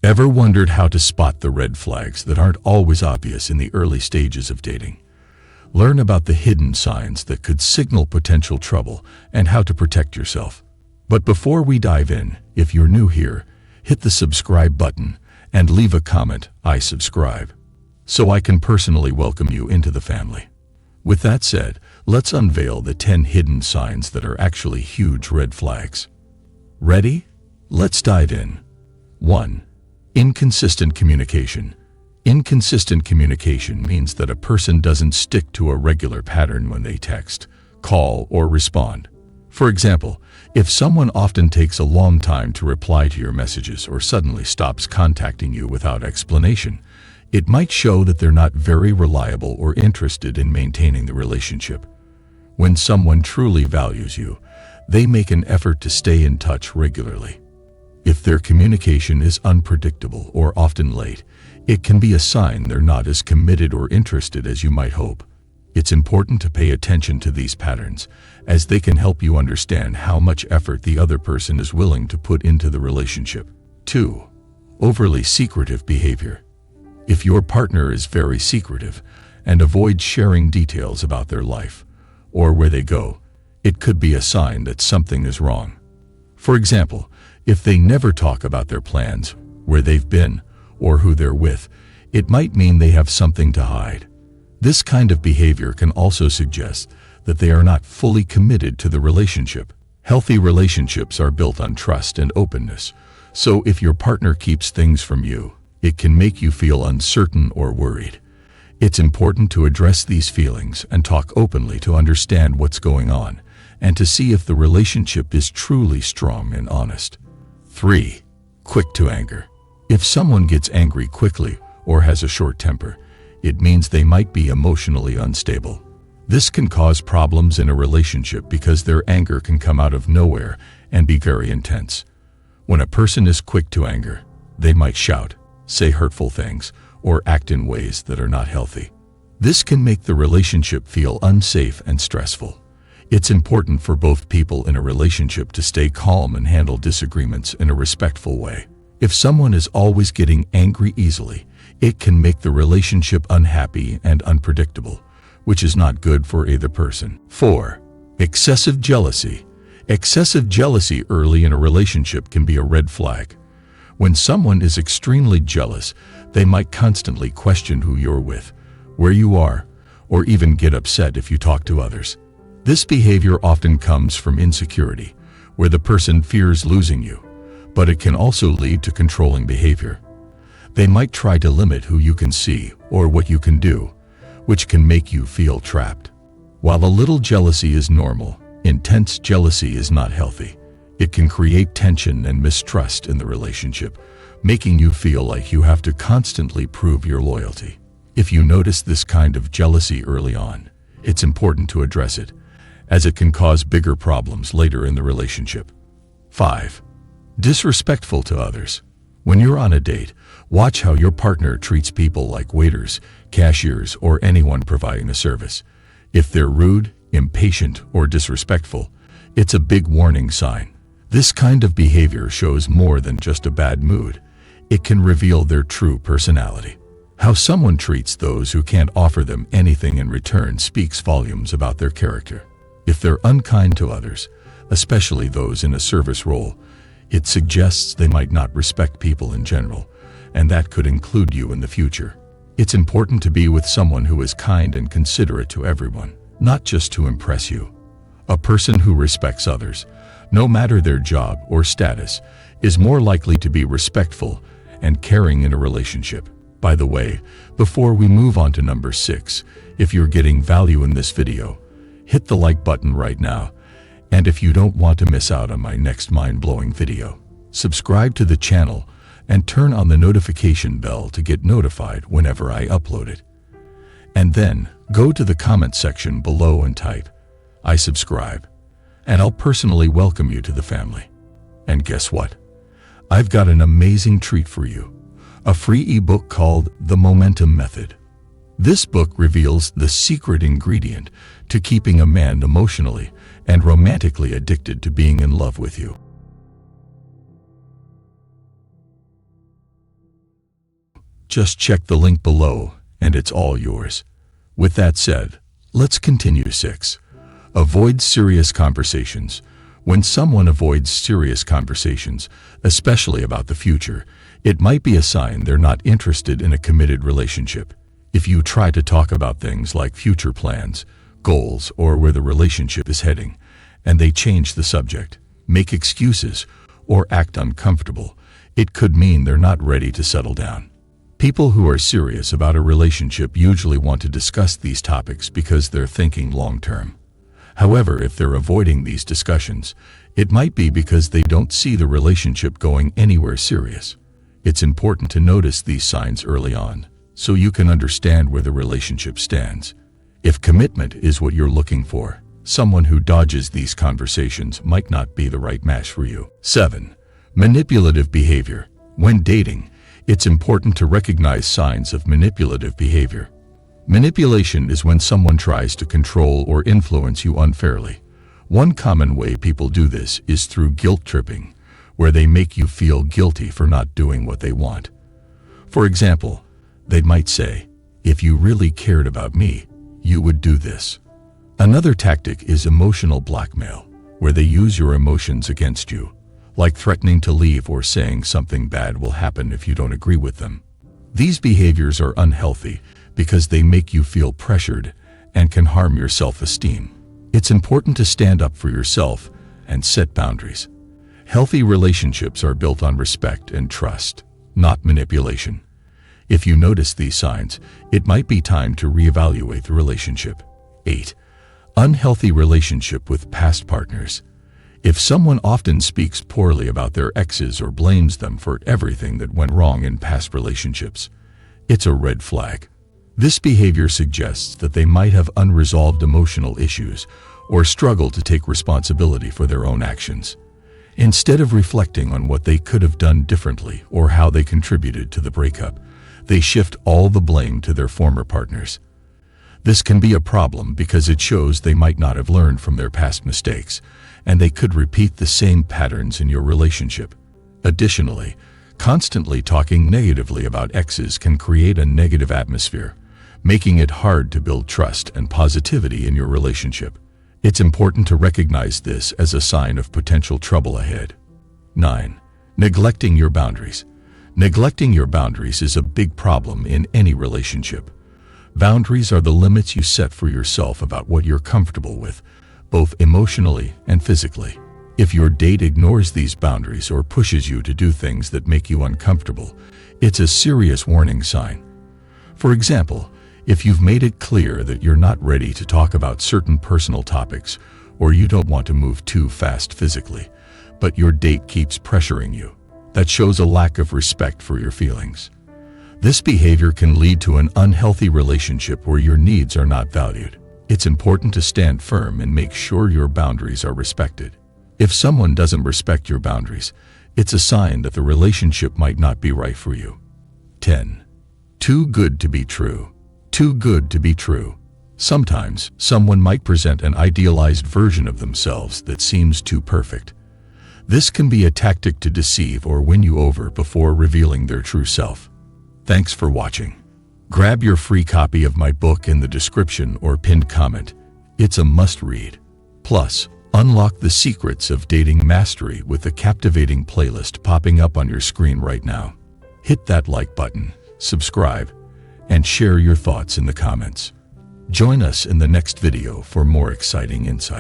Ever wondered how to spot the red flags that aren't always obvious in the early stages of dating? Learn about the hidden signs that could signal potential trouble and how to protect yourself. But before we dive in, if you're new here, hit the subscribe button and leave a comment, "I subscribe," so I can personally welcome you into the family. With that said, let's unveil the 10 hidden signs that are actually huge red flags. Ready? Let's dive in. 1. Inconsistent communication. Inconsistent communication means that a person doesn't stick to a regular pattern when they text, call, or respond. For example, if someone often takes a long time to reply to your messages or suddenly stops contacting you without explanation, it might show that they're not very reliable or interested in maintaining the relationship. When someone truly values you, they make an effort to stay in touch regularly. If their communication is unpredictable or often late, it can be a sign they're not as committed or interested as you might hope. It's important to pay attention to these patterns, as they can help you understand how much effort the other person is willing to put into the relationship. 2. Overly secretive behavior. If your partner is very secretive and avoids sharing details about their life or where they go, it could be a sign that something is wrong. For example, if they never talk about their plans, where they've been, or who they're with, it might mean they have something to hide. This kind of behavior can also suggest that they are not fully committed to the relationship. Healthy relationships are built on trust and openness, so if your partner keeps things from you, it can make you feel uncertain or worried. It's important to address these feelings and talk openly to understand what's going on and to see if the relationship is truly strong and honest. 3. Quick to anger. If someone gets angry quickly or has a short temper, it means they might be emotionally unstable. This can cause problems in a relationship because their anger can come out of nowhere and be very intense. When a person is quick to anger, they might shout, say hurtful things, or act in ways that are not healthy. This can make the relationship feel unsafe and stressful. It's important for both people in a relationship to stay calm and handle disagreements in a respectful way. If someone is always getting angry easily, it can make the relationship unhappy and unpredictable, which is not good for either person. 4. Excessive jealousy. Excessive jealousy early in a relationship can be a red flag. When someone is extremely jealous, they might constantly question who you're with, where you are, or even get upset if you talk to others. This behavior often comes from insecurity, where the person fears losing you, but it can also lead to controlling behavior. They might try to limit who you can see or what you can do, which can make you feel trapped. While a little jealousy is normal, intense jealousy is not healthy. It can create tension and mistrust in the relationship, making you feel like you have to constantly prove your loyalty. If you notice this kind of jealousy early on, it's important to address it, as it can cause bigger problems later in the relationship. 5. Disrespectful to others. When you're on a date, watch how your partner treats people like waiters, cashiers, or anyone providing a service. If they're rude, impatient, or disrespectful, it's a big warning sign. This kind of behavior shows more than just a bad mood. It can reveal their true personality. How someone treats those who can't offer them anything in return speaks volumes about their character. If they're unkind to others, especially those in a service role, it suggests they might not respect people in general, and that could include you in the future. It's important to be with someone who is kind and considerate to everyone, not just to impress you. A person who respects others, no matter their job or status, is more likely to be respectful and caring in a relationship. By the way, before we move on to number 6, if you're getting value in this video, hit the like button right now, and if you don't want to miss out on my next mind-blowing video, subscribe to the channel and turn on the notification bell to get notified whenever I upload it. And then, go to the comment section below and type, "I subscribe," and I'll personally welcome you to the family. And guess what? I've got an amazing treat for you, a free ebook called The Momentum Method. This book reveals the secret ingredient to keeping a man emotionally and romantically addicted to being in love with you. Just check the link below and it's all yours. With that said, let's continue. 6. Avoid serious conversations. When someone avoids serious conversations, especially about the future, it might be a sign they're not interested in a committed relationship. If you try to talk about things like future plans, goals, or where the relationship is heading, and they change the subject, make excuses, or act uncomfortable, it could mean they're not ready to settle down. People who are serious about a relationship usually want to discuss these topics because they're thinking long-term. However, if they're avoiding these discussions, it might be because they don't see the relationship going anywhere serious. It's important to notice these signs early on, so you can understand where the relationship stands. If commitment is what you're looking for, someone who dodges these conversations might not be the right match for you. 7. Manipulative behavior. When dating, it's important to recognize signs of manipulative behavior. Manipulation is when someone tries to control or influence you unfairly. One common way people do this is through guilt tripping, where they make you feel guilty for not doing what they want. For example, they might say, "If you really cared about me, you would do this." Another tactic is emotional blackmail, where they use your emotions against you, like threatening to leave or saying something bad will happen if you don't agree with them. These behaviors are unhealthy because they make you feel pressured and can harm your self-esteem. It's important to stand up for yourself and set boundaries. Healthy relationships are built on respect and trust, not manipulation. If you notice these signs, it might be time to reevaluate the relationship. 8. Unhealthy relationship with past partners. If someone often speaks poorly about their exes or blames them for everything that went wrong in past relationships, it's a red flag. This behavior suggests that they might have unresolved emotional issues or struggle to take responsibility for their own actions. Instead of reflecting on what they could have done differently or how they contributed to the breakup, they shift all the blame to their former partners. This can be a problem because it shows they might not have learned from their past mistakes, and they could repeat the same patterns in your relationship. Additionally, constantly talking negatively about exes can create a negative atmosphere, making it hard to build trust and positivity in your relationship. It's important to recognize this as a sign of potential trouble ahead. 9. Neglecting your boundaries. Neglecting your boundaries is a big problem in any relationship. Boundaries are the limits you set for yourself about what you're comfortable with, both emotionally and physically. If your date ignores these boundaries or pushes you to do things that make you uncomfortable, it's a serious warning sign. For example, if you've made it clear that you're not ready to talk about certain personal topics or you don't want to move too fast physically, but your date keeps pressuring you, that shows a lack of respect for your feelings. This behavior can lead to an unhealthy relationship where your needs are not valued. It's important to stand firm and make sure your boundaries are respected. If someone doesn't respect your boundaries, it's a sign that the relationship might not be right for you. 10. Too good to be true. Too good to be true. Sometimes, someone might present an idealized version of themselves that seems too perfect. This can be a tactic to deceive or win you over before revealing their true self. Thanks for watching. Grab your free copy of my book in the description or pinned comment. It's a must-read. Plus, unlock the secrets of dating mastery with a captivating playlist popping up on your screen right now. Hit that like button, subscribe, and share your thoughts in the comments. Join us in the next video for more exciting insights.